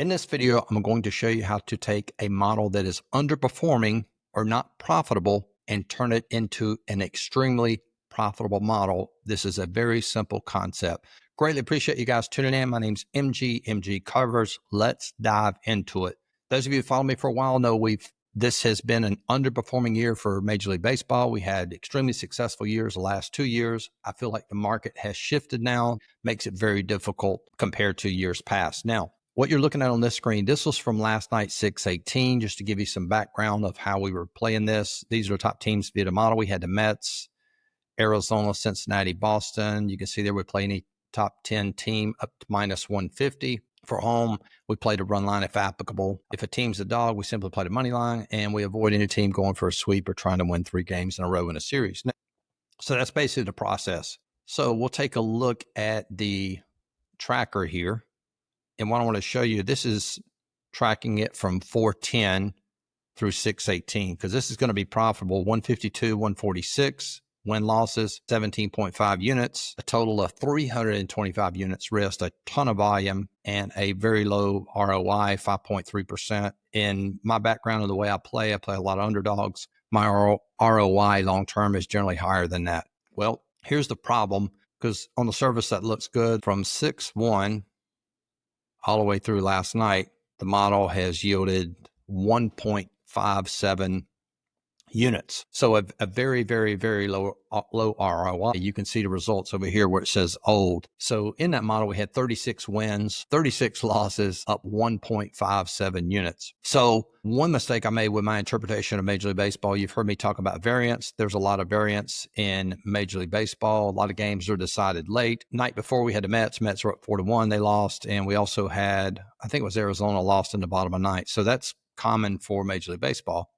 In this video, I'm going to show you how to take a model that is underperforming or not profitable and turn it into an extremely profitable model. This is a very simple concept. Greatly appreciate you guys tuning in. My name's MGCovers. Let's dive into it. Those of you who follow me for a while know this has been an underperforming year for Major League Baseball. We had extremely successful years the last 2 years. I feel like the market has shifted now, makes it very difficult compared to years past. Now, what you're looking at on this screen, this was from last night, 6/18, just to give you some background of how we were playing this. These are top teams via the model. We had the Mets, Arizona, Cincinnati, Boston. You can see there we play any top 10 team up to -150. For home, we played a run line if applicable. If a team's a dog, we simply play the money line, and we avoid any team going for a sweep or trying to win 3 games in a row in a series. So that's basically the process. So we'll take a look at the tracker here. And what I want to show you, this is tracking it from 410 through 618, because this is going to be profitable. 152, 146, win losses, 17.5 units, a total of 325 units risked, a ton of volume, and a very low ROI, 5.3%. In my background of the way I play a lot of underdogs. My ROI long-term is generally higher than that. Well, here's the problem, because on the surface that looks good. From 6-1 all the way through last night, the model has yielded 1.57 units. So a very, very, very low ROI. You can see the results over here where it says old. So in that model, we had 36 wins, 36 losses, up 1.57 units. So one mistake I made with my interpretation of Major League Baseball, you've heard me talk about variance. There's a lot of variance in Major League Baseball. A lot of games are decided late. Night before we had the Mets. Mets were up 4-1. They lost. And we also had, I think it was Arizona, lost in the bottom of the ninth. So that's common for Major League Baseball.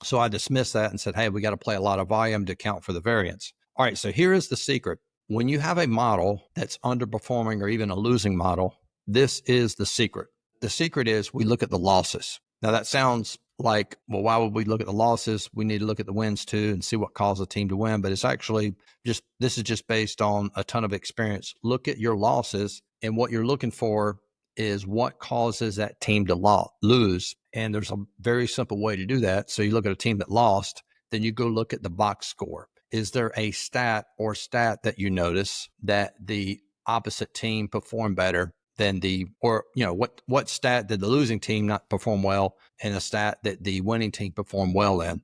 So I dismissed that and said, hey, we got to play a lot of volume to account for the variance. All right, so here is the secret. When you have a model that's underperforming or even a losing model, this is the secret. The secret is we look at the losses. Now that sounds like, well, why would we look at the losses? We need to look at the wins too and see what caused the team to win. But it's actually this is just based on a ton of experience. Look at your losses, and what you're looking for is what causes that team to lose. And there's a very simple way to do that. So you look at a team that lost, then you go look at the box score. Is there a stat that you notice that the opposite team performed better than what stat did the losing team not perform well, and a stat that the winning team performed well in?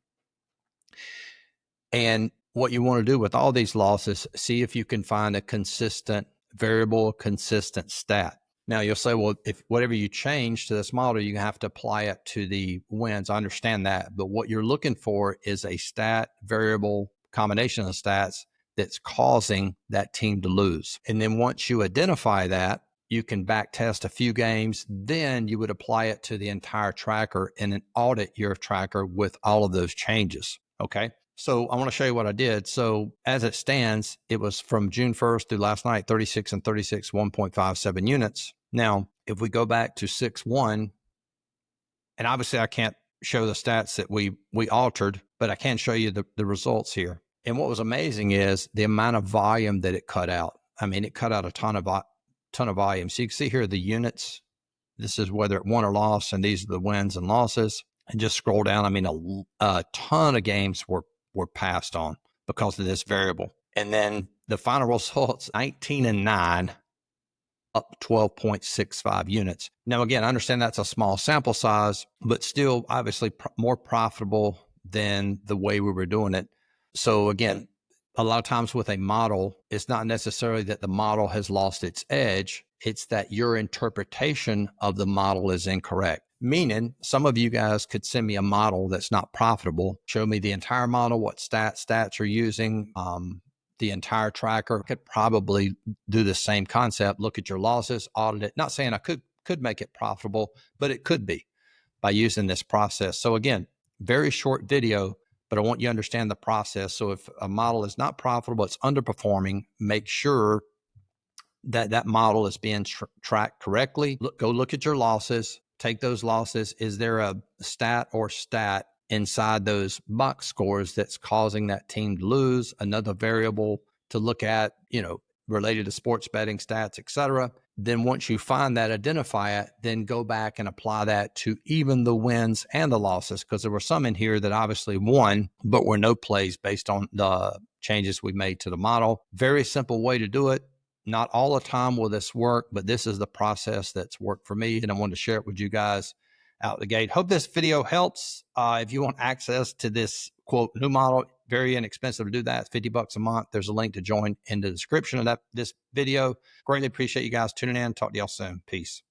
And what you want to do with all these losses, see if you can find a consistent variable, consistent stat. Now you'll say, well, if whatever you change to this model, you have to apply it to the wins. I understand that. But what you're looking for is a stat variable combination of stats that's causing that team to lose. And then once you identify that, you can back test a few games. Then you would apply it to the entire tracker and then audit your tracker with all of those changes. Okay. So I want to show you what I did. So as it stands, it was from June 1st through last night, 36 and 36, 1.57 units. Now, if we go back to 6-1, and obviously I can't show the stats that we altered, but I can show you the results here. And what was amazing is the amount of volume that it cut out. I mean, it cut out a ton of volume. So you can see here the units. This is whether it won or lost, and these are the wins and losses. And just scroll down. I mean, a ton of games were passed on because of this variable. And then the final results, 19-9, up 12.65 units. Now, again, I understand that's a small sample size, but still obviously more profitable than the way we were doing it. So again, a lot of times with a model, it's not necessarily that the model has lost its edge. It's that your interpretation of the model is incorrect. Meaning, some of you guys could send me a model that's not profitable, show me the entire model, what stats are using, the entire tracker. Could probably do the same concept, look at your losses, audit it. Not saying I could make it profitable, but it could be by using this process. So again, very short video, but I want you to understand the process. So if a model is not profitable, it's underperforming, make sure that model is being tracked correctly. Go look at your losses, take those losses. Is there a stat inside those box scores that's causing that team to lose? Another variable to look at, related to sports betting stats, etc. then once you find that, identify it, then go back and apply that to even the wins and the losses, because there were some in here that obviously won, but were no plays based on the changes we made to the model. Very simple way to do it. Not all the time will this work, but this is the process that's worked for me, and I wanted to share it with you guys out the gate. Hope this video helps. If you want access to this quote new model, very inexpensive to do that, $50 a month. There's a link to join in the description of this video. Greatly appreciate you guys tuning in. Talk to y'all soon. Peace.